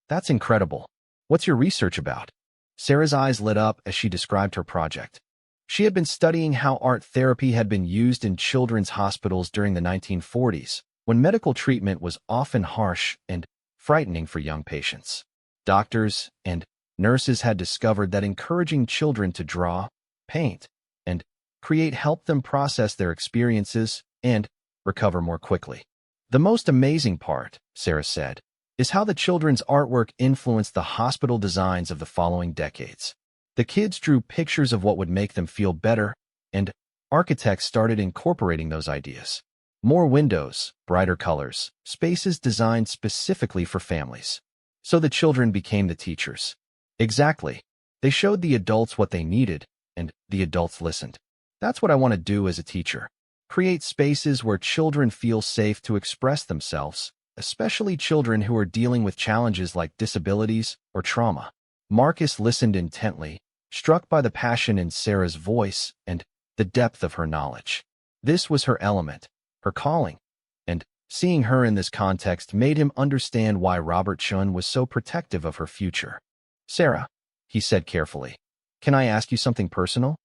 "That's incredible. What's your research about?" Sarah's eyes lit up as she described her project. She had been studying how art therapy had been used in children's hospitals during the 1940s, when medical treatment was often harsh and frightening for young patients. Doctors and nurses had discovered that encouraging children to draw, paint, and create helped them process their experiences and recover more quickly. "The most amazing part," Sarah said, "is how the children's artwork influenced the hospital designs of the following decades. The kids drew pictures of what would make them feel better, and architects started incorporating those ideas. More windows, brighter colors, spaces designed specifically for families. So the children became the teachers." "Exactly. They showed the adults what they needed, and the adults listened. That's what I want to do as a teacher. Create spaces where children feel safe to express themselves, especially children who are dealing with challenges like disabilities or trauma." Marcus listened intently, struck by the passion in Sarah's voice and the depth of her knowledge. This was her element, her calling, and seeing her in this context made him understand why Robert Chun was so protective of her future. "Sarah," he said carefully, "can I ask you something personal?"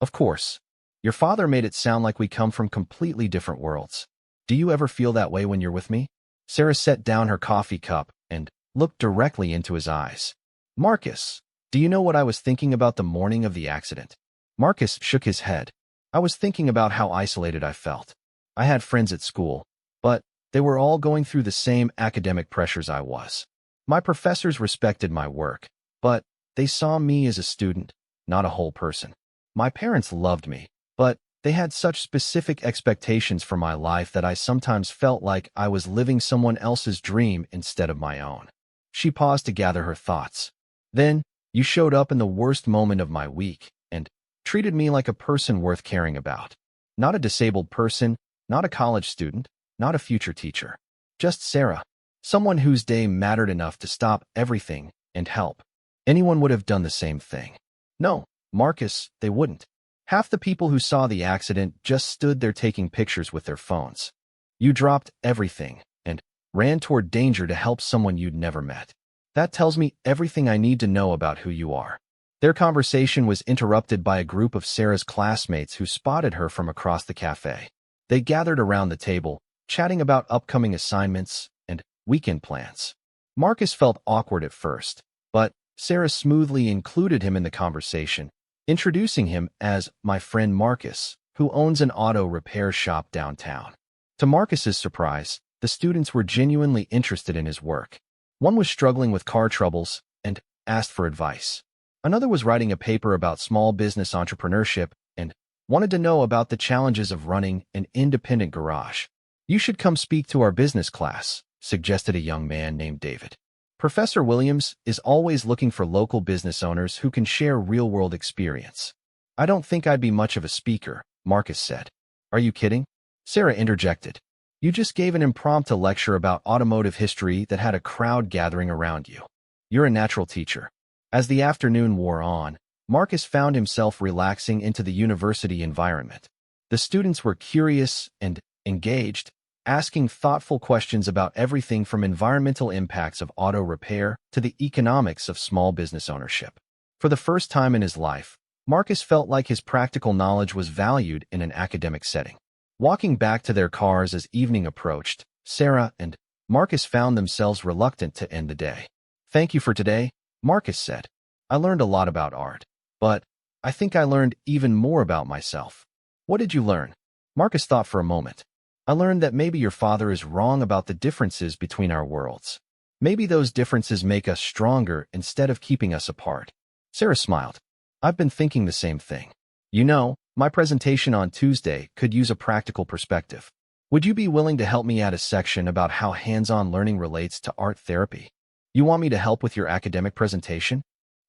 "Of course. Your father made it sound like we come from completely different worlds. Do you ever feel that way when you're with me?" Sarah set down her coffee cup and looked directly into his eyes. "Marcus, do you know what I was thinking about the morning of the accident?" Marcus shook his head. "I was thinking about how isolated I felt. I had friends at school, but they were all going through the same academic pressures I was. My professors respected my work, but they saw me as a student, not a whole person. My parents loved me, but they had such specific expectations for my life that I sometimes felt like I was living someone else's dream instead of my own." She paused to gather her thoughts. "Then, you showed up in the worst moment of my week and treated me like a person worth caring about. Not a disabled person, not a college student, not a future teacher. Just Sarah, someone whose day mattered enough to stop everything and help. Anyone would have done the same thing." "No, Marcus, they wouldn't. Half the people who saw the accident just stood there taking pictures with their phones. You dropped everything and ran toward danger to help someone you'd never met. That tells me everything I need to know about who you are." Their conversation was interrupted by a group of Sarah's classmates who spotted her from across the cafe. They gathered around the table, chatting about upcoming assignments and weekend plans. Marcus felt awkward at first, but Sarah smoothly included him in the conversation, introducing him as "my friend Marcus, who owns an auto repair shop downtown." To Marcus's surprise, the students were genuinely interested in his work. One was struggling with car troubles and asked for advice. Another was writing a paper about small business entrepreneurship and wanted to know about the challenges of running an independent garage. "You should come speak to our business class," suggested a young man named David. "Professor Williams is always looking for local business owners who can share real-world experience." "I don't think I'd be much of a speaker," Marcus said. "Are you kidding?" Sarah interjected. "You just gave an impromptu lecture about automotive history that had a crowd gathering around you. You're a natural teacher." As the afternoon wore on, Marcus found himself relaxing into the university environment. The students were curious and engaged, asking thoughtful questions about everything from environmental impacts of auto repair to the economics of small business ownership. For the first time in his life, Marcus felt like his practical knowledge was valued in an academic setting. Walking back to their cars as evening approached, Sarah and Marcus found themselves reluctant to end the day. "Thank you for today," Marcus said. "I learned a lot about art, but I think I learned even more about myself." "What did you learn?" Marcus thought for a moment. "I learned that maybe your father is wrong about the differences between our worlds. Maybe those differences make us stronger instead of keeping us apart." Sarah smiled. "I've been thinking the same thing. You know, my presentation on Tuesday could use a practical perspective. Would you be willing to help me add a section about how hands-on learning relates to art therapy? You want me to help with your academic presentation?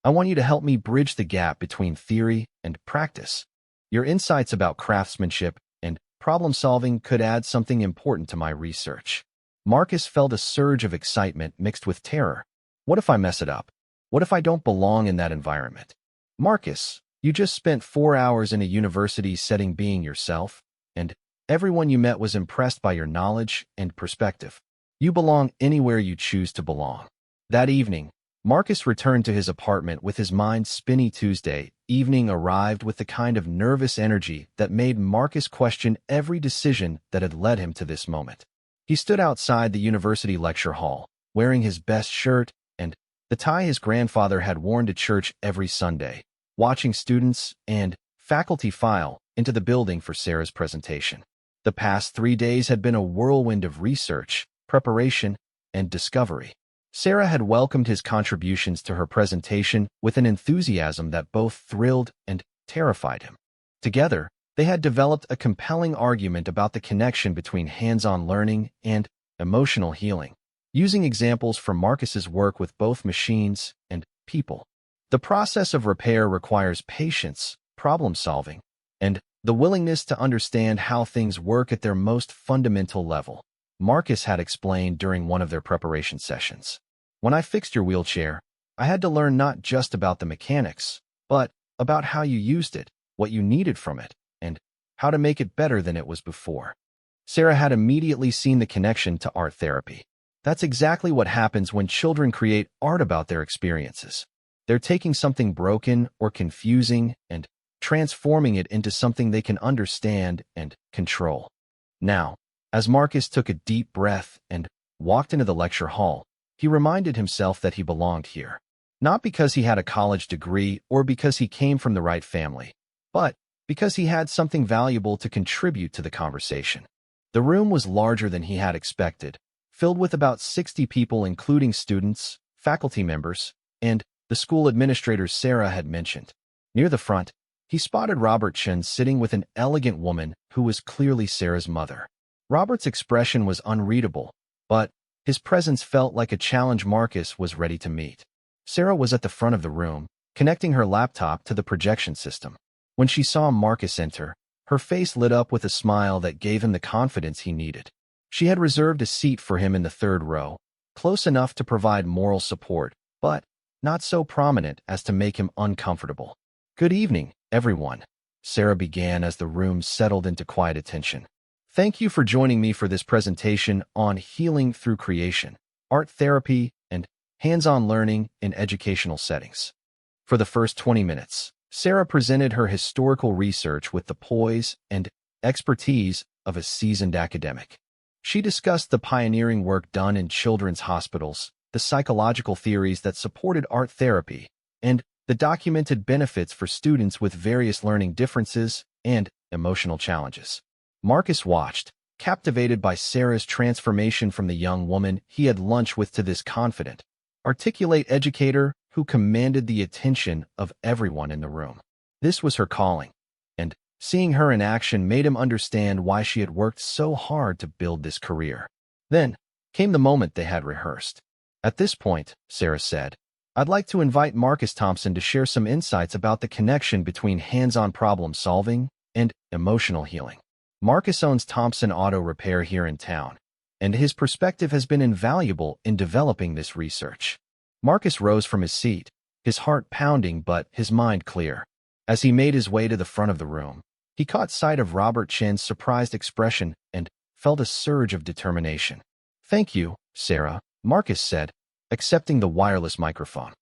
I want you to help me bridge the gap between theory and practice. Your insights about craftsmanship and problem-solving could add something important to my research." Marcus felt a surge of excitement mixed with terror. What if I mess it up? What if I don't belong in that environment? "Marcus, you just spent 4 hours in a university setting being yourself, and everyone you met was impressed by your knowledge and perspective. You belong anywhere you choose to belong." That evening, Marcus returned to his apartment with his mind spinning. Tuesday evening arrived with the kind of nervous energy that made Marcus question every decision that had led him to this moment. He stood outside the university lecture hall, wearing his best shirt and the tie his grandfather had worn to church every Sunday, watching students and faculty file into the building for Sarah's presentation. The past 3 days had been a whirlwind of research, preparation, and discovery. Sarah had welcomed his contributions to her presentation with an enthusiasm that both thrilled and terrified him. Together, they had developed a compelling argument about the connection between hands-on learning and emotional healing, using examples from Marcus's work with both machines and people. The process of repair requires patience, problem-solving, and the willingness to understand how things work at their most fundamental level, Marcus had explained during one of their preparation sessions. "When I fixed your wheelchair, I had to learn not just about the mechanics, but about how you used it, what you needed from it, and how to make it better than it was before. Sarah had immediately seen the connection to art therapy. That's exactly what happens when children create art about their experiences. They're taking something broken or confusing and transforming it into something they can understand and control. Now, as Marcus took a deep breath and walked into the lecture hall, he reminded himself that he belonged here. Not because he had a college degree or because he came from the right family, but because he had something valuable to contribute to the conversation. The room was larger than he had expected, filled with about 60 people including students, faculty members, and the school administrators Sarah had mentioned. Near the front, he spotted Robert Chen sitting with an elegant woman who was clearly Sarah's mother. Robert's expression was unreadable, but his presence felt like a challenge Marcus was ready to meet. Sarah was at the front of the room, connecting her laptop to the projection system. When she saw Marcus enter, her face lit up with a smile that gave him the confidence he needed. She had reserved a seat for him in the third row, close enough to provide moral support, but not so prominent as to make him uncomfortable. "Good evening, everyone," Sarah began as the room settled into quiet attention. "Thank you for joining me for this presentation on healing through creation, art therapy, and hands-on learning in educational settings." For the first 20 minutes, Sarah presented her historical research with the poise and expertise of a seasoned academic. She discussed the pioneering work done in children's hospitals, the psychological theories that supported art therapy, and the documented benefits for students with various learning differences and emotional challenges. Marcus watched, captivated by Sarah's transformation from the young woman he had lunch with to this confident, articulate educator who commanded the attention of everyone in the room. This was her calling, and seeing her in action made him understand why she had worked so hard to build this career. Then came the moment they had rehearsed. "At this point," Sarah said, "I'd like to invite Marcus Thompson to share some insights about the connection between hands-on problem solving and emotional healing. Marcus owns Thompson Auto Repair here in town, and his perspective has been invaluable in developing this research." Marcus rose from his seat, his heart pounding but his mind clear. As he made his way to the front of the room, he caught sight of Robert Chen's surprised expression and felt a surge of determination. "Thank you, Sarah," Marcus said, accepting the wireless microphone.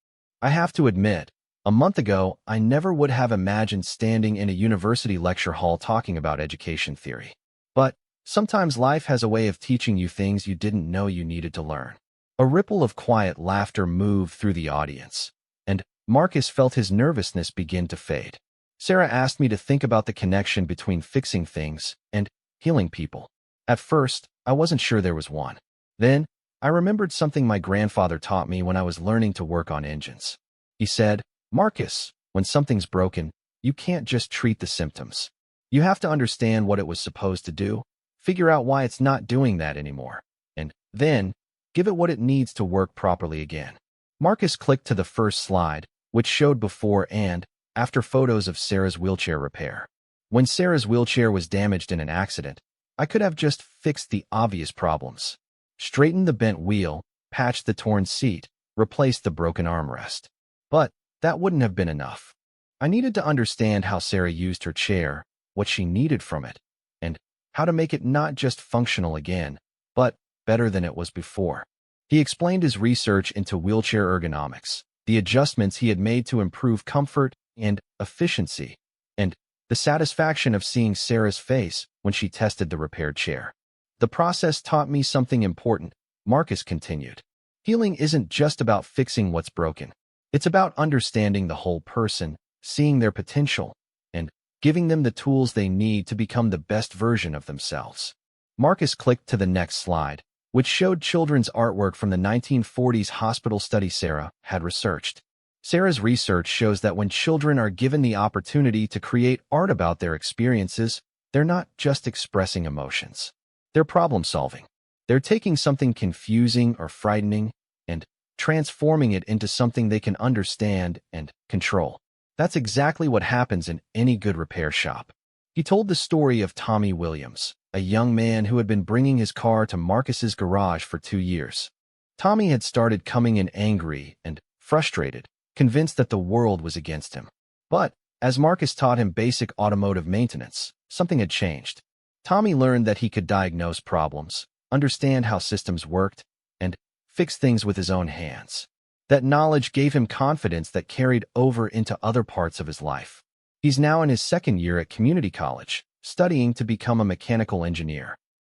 "I have to admit, a month ago, I never would have imagined standing in a university lecture hall talking about education theory. But sometimes life has a way of teaching you things you didn't know you needed to learn." A ripple of quiet laughter moved through the audience, and Marcus felt his nervousness begin to fade. "Sarah asked me to think about the connection between fixing things and healing people. At first, I wasn't sure there was one. Then, I remembered something my grandfather taught me when I was learning to work on engines. He said, 'Marcus, when something's broken, you can't just treat the symptoms. You have to understand what it was supposed to do, figure out why it's not doing that anymore, and then give it what it needs to work properly again.'" Marcus clicked to the first slide, which showed before and after photos of Sarah's wheelchair repair. When Sarah's wheelchair was damaged in an accident, I could have just fixed the obvious problems. Straightened the bent wheel, patched the torn seat, replaced the broken armrest. But that wouldn't have been enough. I needed to understand how Sarah used her chair, what she needed from it, and how to make it not just functional again, but better than it was before. He explained his research into wheelchair ergonomics, the adjustments he had made to improve comfort and efficiency, and the satisfaction of seeing Sarah's face when she tested the repaired chair. "The process taught me something important," Marcus continued. "Healing isn't just about fixing what's broken. It's about understanding the whole person, seeing their potential, and giving them the tools they need to become the best version of themselves." Marcus clicked to the next slide, which showed children's artwork from the 1940s hospital study Sarah had researched. Sarah's research shows that when children are given the opportunity to create art about their experiences, they're not just expressing emotions. They're problem-solving. They're taking something confusing or frightening and transforming it into something they can understand and control. That's exactly what happens in any good repair shop. He told the story of Tommy Williams, a young man who had been bringing his car to Marcus's garage for 2 years. Tommy had started coming in angry and frustrated, convinced that the world was against him. But As Marcus taught him basic automotive maintenance, something had changed. Tommy learned that he could diagnose problems, understand how systems worked, and fix things with his own hands. That knowledge gave him confidence that carried over into other parts of his life. He's now in his second year at community college, studying to become a mechanical engineer.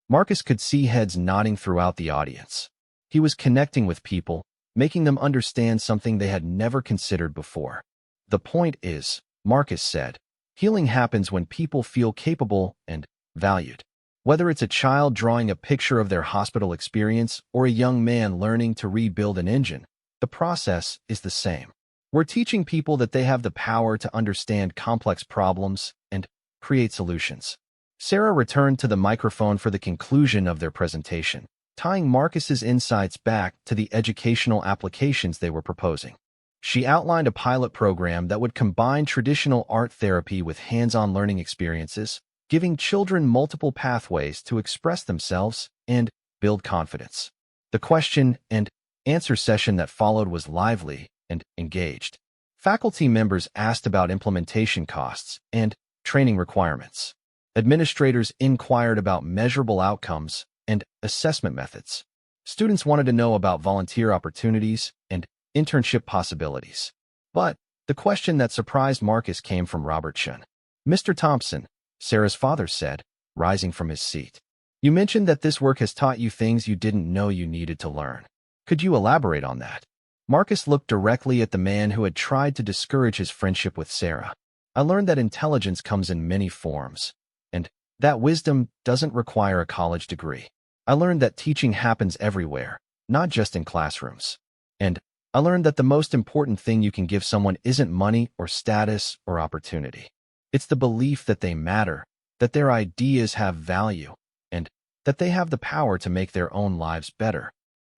Marcus could see heads nodding throughout the audience. He was connecting with people, making them understand something they had never considered before. The point is, Marcus said, healing happens when people feel capable and valued. Whether it's a child drawing a picture of their hospital experience or a young man learning to rebuild an engine, the process is the same. We're teaching people that they have the power to understand complex problems and create solutions. Sarah returned to the microphone for the conclusion of their presentation, tying Marcus's insights back to the educational applications they were proposing. She outlined a pilot program that would combine traditional art therapy with hands-on learning experiences, giving children multiple pathways to express themselves and build confidence. The question and answer session that followed was lively and engaged. Faculty members asked about implementation costs and training requirements. Administrators inquired about measurable outcomes and assessment methods. Students wanted to know about volunteer opportunities and internship possibilities. But the question that surprised Marcus came from Robert Chun. "Mr. Thompson," Sarah's father said, rising from his seat, "you mentioned that this work has taught you things you didn't know you needed to learn. Could you elaborate on that?" Marcus looked directly at the man who had tried to discourage his friendship with Sarah. "I learned that intelligence comes in many forms, and that wisdom doesn't require a college degree. I learned that teaching happens everywhere, not just in classrooms. And I learned that the most important thing you can give someone isn't money or status or opportunity. It's the belief that they matter, that their ideas have value, and that they have the power to make their own lives better."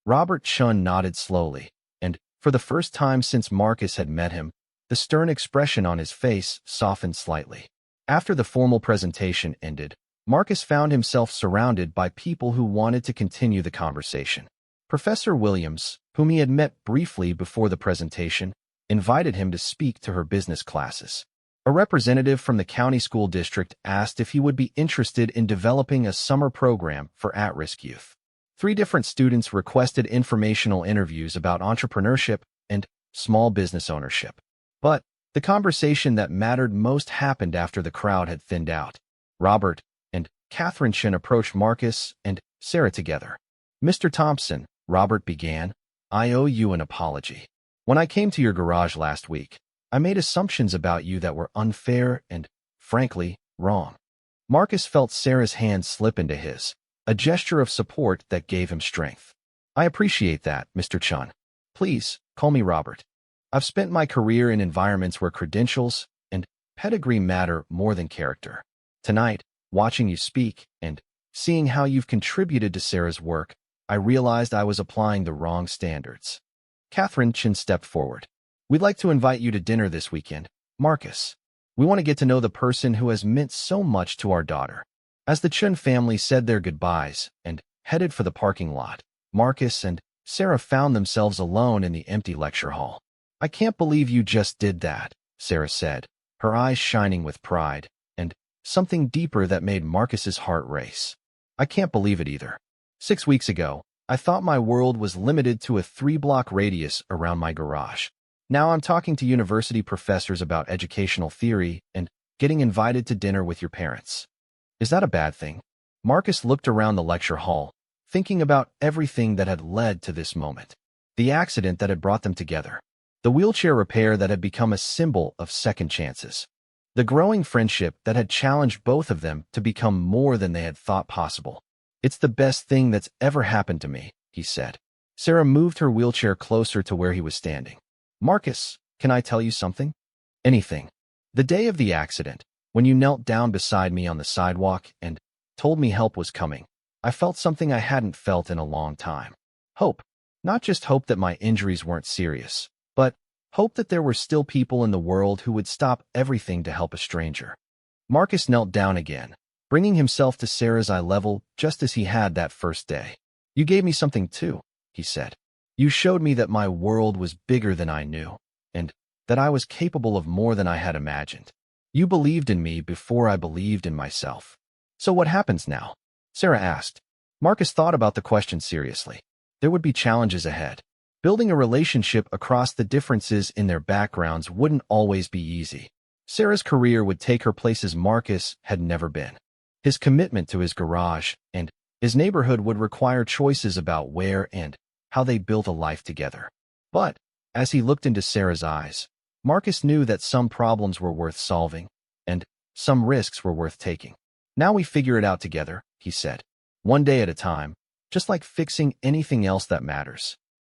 Robert Chun nodded slowly, and for the first time since Marcus had met him, the stern expression on his face softened slightly. After the formal presentation ended, Marcus found himself surrounded by people who wanted to continue the conversation. Professor Williams, whom he had met briefly before the presentation, invited him to speak to her business classes. A representative from the county school district asked if he would be interested in developing a summer program for at-risk youth. 3 different students requested informational interviews about entrepreneurship and small business ownership. But the conversation that mattered most happened after the crowd had thinned out. Robert and Catherine Chin approached Marcus and Sarah together. "Mr. Thompson," Robert began, "I owe you an apology. When I came to your garage last week, I made assumptions about you that were unfair and, frankly, wrong." Marcus felt Sarah's hand slip into his, a gesture of support that gave him strength. "I appreciate that, Mr. Chun. Please, call me Robert. I've spent my career in environments where credentials and pedigree matter more than character. Tonight, watching you speak and seeing how you've contributed to Sarah's work, I realized I was applying the wrong standards." Catherine Chin stepped forward. "We'd like to invite you to dinner this weekend, Marcus. We want to get to know the person who has meant so much to our daughter." As the Chun family said their goodbyes and headed for the parking lot, Marcus and Sarah found themselves alone in the empty lecture hall. "I can't believe you just did that," Sarah said, her eyes shining with pride, and something deeper that made Marcus's heart race. "I can't believe it either. 6 weeks ago, I thought my world was limited to a 3-block radius around my garage. Now I'm talking to university professors about educational theory and getting invited to dinner with your parents. Is that a bad thing?" Marcus looked around the lecture hall, thinking about everything that had led to this moment. The accident that had brought them together. The wheelchair repair that had become a symbol of second chances. The growing friendship that had challenged both of them to become more than they had thought possible. "It's the best thing that's ever happened to me," he said. Sarah moved her wheelchair closer to where he was standing. "Marcus, can I tell you something?" "Anything." "The day of the accident, when you knelt down beside me on the sidewalk and told me help was coming, I felt something I hadn't felt in a long time. Hope. Not just hope that my injuries weren't serious, but hope that there were still people in the world who would stop everything to help a stranger." Marcus knelt down again, bringing himself to Sarah's eye level just as he had that first day. "You gave me something too," he said. "You showed me that my world was bigger than I knew, and that I was capable of more than I had imagined. You believed in me before I believed in myself. So what happens now? Sarah asked. Marcus thought about the question seriously. There would be challenges ahead. Building a relationship across the differences in their backgrounds wouldn't always be easy. Sarah's career would take her places Marcus had never been. His commitment to his garage and his neighborhood would require choices about where and how they built a life together. But as he looked into Sarah's eyes, Marcus knew that some problems were worth solving and some risks were worth taking. Now we figure it out together, he said. One day at a time, just like fixing anything else that matters.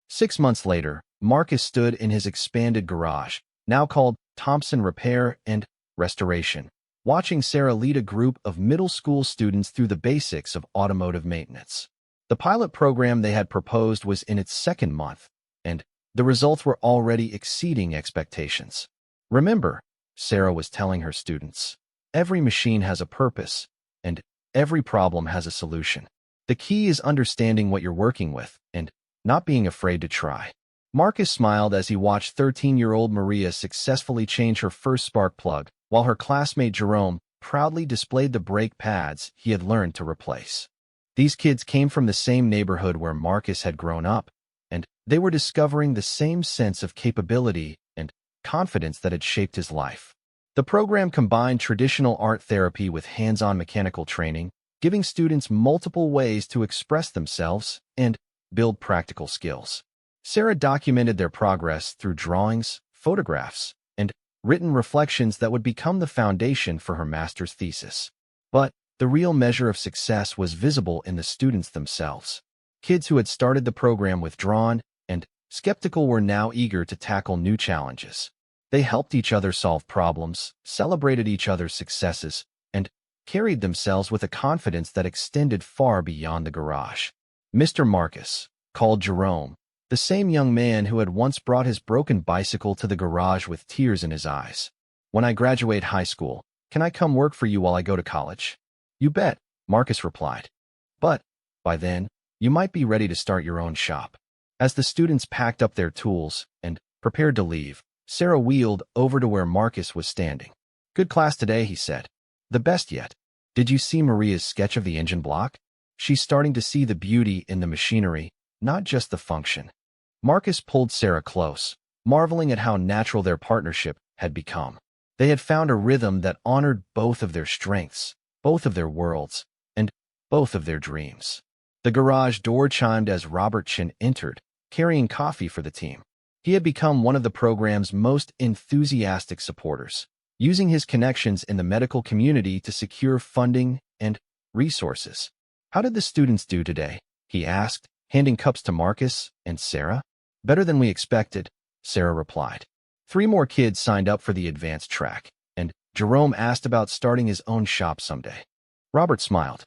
6 months later, Marcus stood in his expanded garage, now called Thompson Repair and Restoration, watching Sarah lead a group of middle school students through the basics of automotive maintenance. The pilot program they had proposed was in its second month, and the results were already exceeding expectations. Remember, Sarah was telling her students, every machine has a purpose, and every problem has a solution. The key is understanding what you're working with and not being afraid to try. Marcus smiled as he watched 13-year-old Maria successfully change her first spark plug, while her classmate Jerome proudly displayed the brake pads he had learned to replace. These kids came from the same neighborhood where Marcus had grown up, and they were discovering the same sense of capability and confidence that had shaped his life. The program combined traditional art therapy with hands-on mechanical training, giving students multiple ways to express themselves and build practical skills. Sarah documented their progress through drawings, photographs, and written reflections that would become the foundation for her master's thesis. But the real measure of success was visible in the students themselves. Kids who had started the program withdrawn and skeptical were now eager to tackle new challenges. They helped each other solve problems, celebrated each other's successes, and carried themselves with a confidence that extended far beyond the garage. Mr. Marcus, called Jerome, the same young man who had once brought his broken bicycle to the garage with tears in his eyes. When I graduate high school, can I come work for you while I go to college? You bet, Marcus replied. But by then, you might be ready to start your own shop. As the students packed up their tools and prepared to leave, Sarah wheeled over to where Marcus was standing. Good class today, he said. The best yet. Did you see Maria's sketch of the engine block? She's starting to see the beauty in the machinery, not just the function. Marcus pulled Sarah close, marveling at how natural their partnership had become. They had found a rhythm that honored both of their strengths, both of their worlds, and both of their dreams. The garage door chimed as Robert Chin entered, carrying coffee for the team. He had become one of the program's most enthusiastic supporters, using his connections in the medical community to secure funding and resources. How did the students do today? He asked, handing cups to Marcus and Sarah. Better than we expected, Sarah replied. 3 more kids signed up for the advanced track, and Jerome asked about starting his own shop someday. Robert smiled.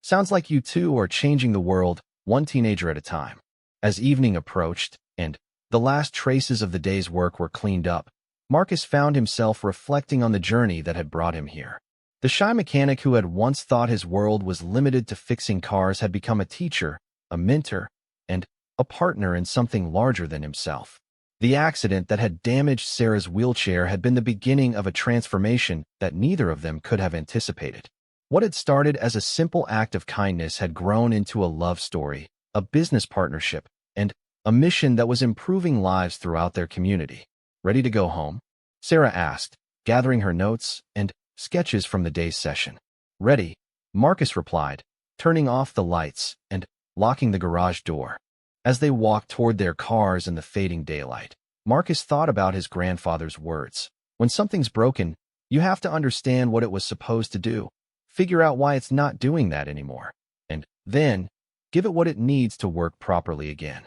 Sounds like you two are changing the world, one teenager at a time. As evening approached, and the last traces of the day's work were cleaned up, Marcus found himself reflecting on the journey that had brought him here. The shy mechanic who had once thought his world was limited to fixing cars had become a teacher, a mentor, and a partner in something larger than himself. The accident that had damaged Sarah's wheelchair had been the beginning of a transformation that neither of them could have anticipated. What had started as a simple act of kindness had grown into a love story, a business partnership, and a mission that was improving lives throughout their community. Ready to go home? Sarah asked, gathering her notes and sketches from the day's session. Ready, Marcus replied, turning off the lights and locking the garage door. As they walked toward their cars in the fading daylight, Marcus thought about his grandfather's words. When something's broken, you have to understand what it was supposed to do, figure out why it's not doing that anymore, and then give it what it needs to work properly again.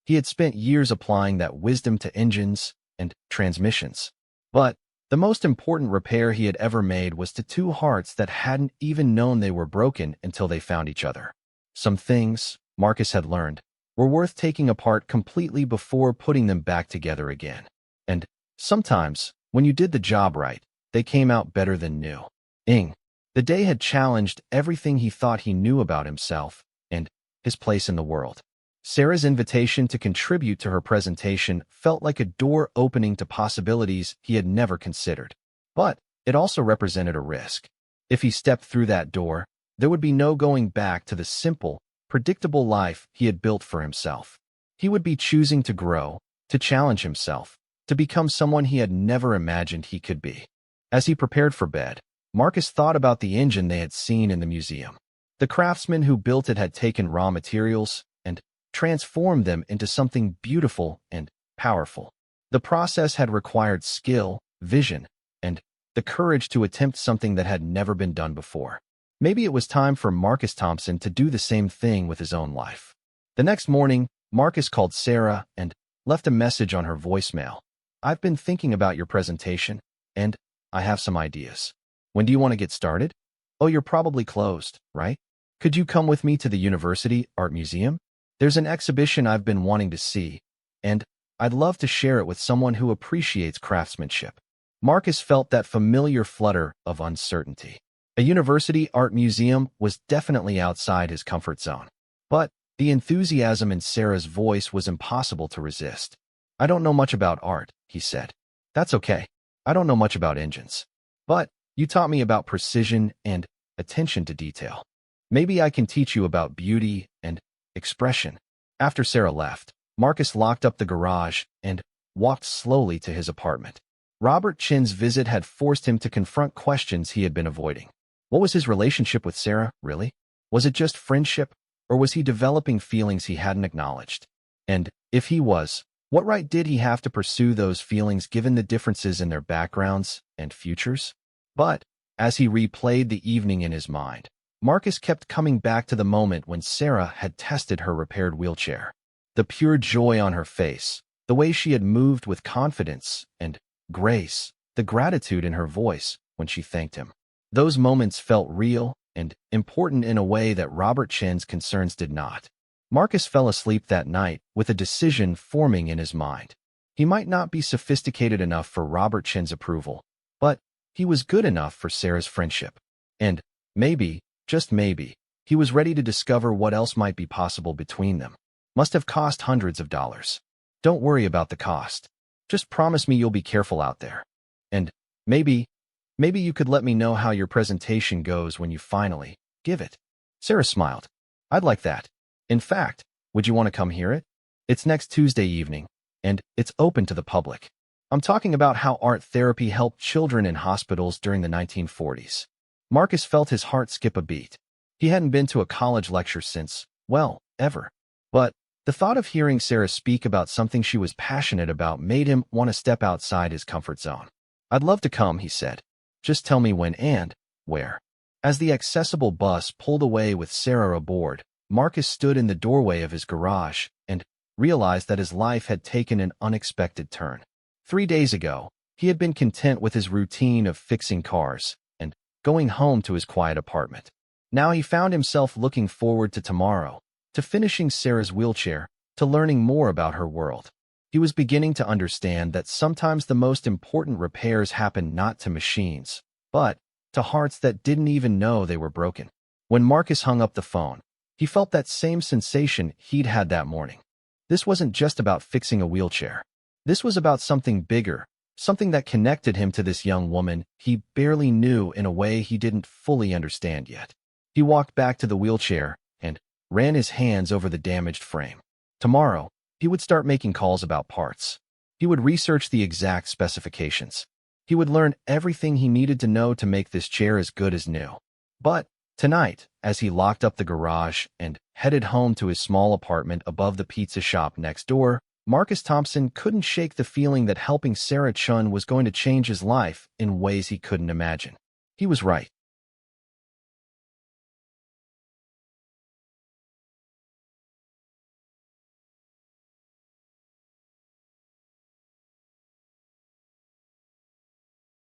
He had spent years applying that wisdom to engines and transmissions. But the most important repair he had ever made was to 2 hearts that hadn't even known they were broken until they found each other. Some things, Marcus had learned, were worth taking apart completely before putting them back together again. And sometimes, when you did the job right, they came out better than new. The day had challenged everything he thought he knew about himself and his place in the world. Sarah's invitation to contribute to her presentation felt like a door opening to possibilities he had never considered. But it also represented a risk. If he stepped through that door, there would be no going back to the simple, predictable life he had built for himself. He would be choosing to grow, to challenge himself, to become someone he had never imagined he could be. As he prepared for bed, Marcus thought about the engine they had seen in the museum. The craftsman who built it had taken raw materials and transformed them into something beautiful and powerful. The process had required skill, vision, and the courage to attempt something that had never been done before. Maybe it was time for Marcus Thompson to do the same thing with his own life. The next morning, Marcus called Sarah and left a message on her voicemail. "I've been thinking about your presentation, and I have some ideas. When do you want to get started? Oh, you're probably closed, right? Could you come with me to the University Art Museum? There's an exhibition I've been wanting to see, and I'd love to share it with someone who appreciates craftsmanship." Marcus felt that familiar flutter of uncertainty. A university art museum was definitely outside his comfort zone. But the enthusiasm in Sarah's voice was impossible to resist. "I don't know much about art," he said. "That's okay. I don't know much about engines. But you taught me about precision and attention to detail. Maybe I can teach you about beauty and expression." After Sarah left, Marcus locked up the garage and walked slowly to his apartment. Robert Chin's visit had forced him to confront questions he had been avoiding. What was his relationship with Sarah, really? Was it just friendship, or was he developing feelings he hadn't acknowledged? And if he was, what right did he have to pursue those feelings given the differences in their backgrounds and futures? But as he replayed the evening in his mind, Marcus kept coming back to the moment when Sarah had tested her repaired wheelchair. The pure joy on her face, the way she had moved with confidence and grace, the gratitude in her voice when she thanked him. Those moments felt real and important in a way that Robert Chin's concerns did not. Marcus fell asleep that night with a decision forming in his mind. He might not be sophisticated enough for Robert Chin's approval, but he was good enough for Sarah's friendship. And maybe, just maybe, he was ready to discover what else might be possible between them. Must have cost hundreds of dollars. "Don't worry about the cost. Just promise me you'll be careful out there. And maybe you could let me know how your presentation goes when you finally give it." Sarah smiled. "I'd like that. In fact, would you want to come hear it? It's next Tuesday evening, and it's open to the public. I'm talking about how art therapy helped children in hospitals during the 1940s. Marcus felt his heart skip a beat. He hadn't been to a college lecture since, well, ever. But the thought of hearing Sarah speak about something she was passionate about made him want to step outside his comfort zone. "I'd love to come," he said. "Just tell me when and where." As the accessible bus pulled away with Sarah aboard, Marcus stood in the doorway of his garage and realized that his life had taken an unexpected turn. 3 days ago, he had been content with his routine of fixing cars and going home to his quiet apartment. Now he found himself looking forward to tomorrow, to finishing Sarah's wheelchair, to learning more about her world. He was beginning to understand that sometimes the most important repairs happen not to machines, but to hearts that didn't even know they were broken. When Marcus hung up the phone, he felt that same sensation he'd had that morning. This wasn't just about fixing a wheelchair. This was about something bigger, something that connected him to this young woman he barely knew in a way he didn't fully understand yet. He walked back to the wheelchair and ran his hands over the damaged frame. Tomorrow, he would start making calls about parts. He would research the exact specifications. He would learn everything he needed to know to make this chair as good as new. But tonight, as he locked up the garage and headed home to his small apartment above the pizza shop next door, Marcus Thompson couldn't shake the feeling that helping Sarah Chun was going to change his life in ways he couldn't imagine. He was right.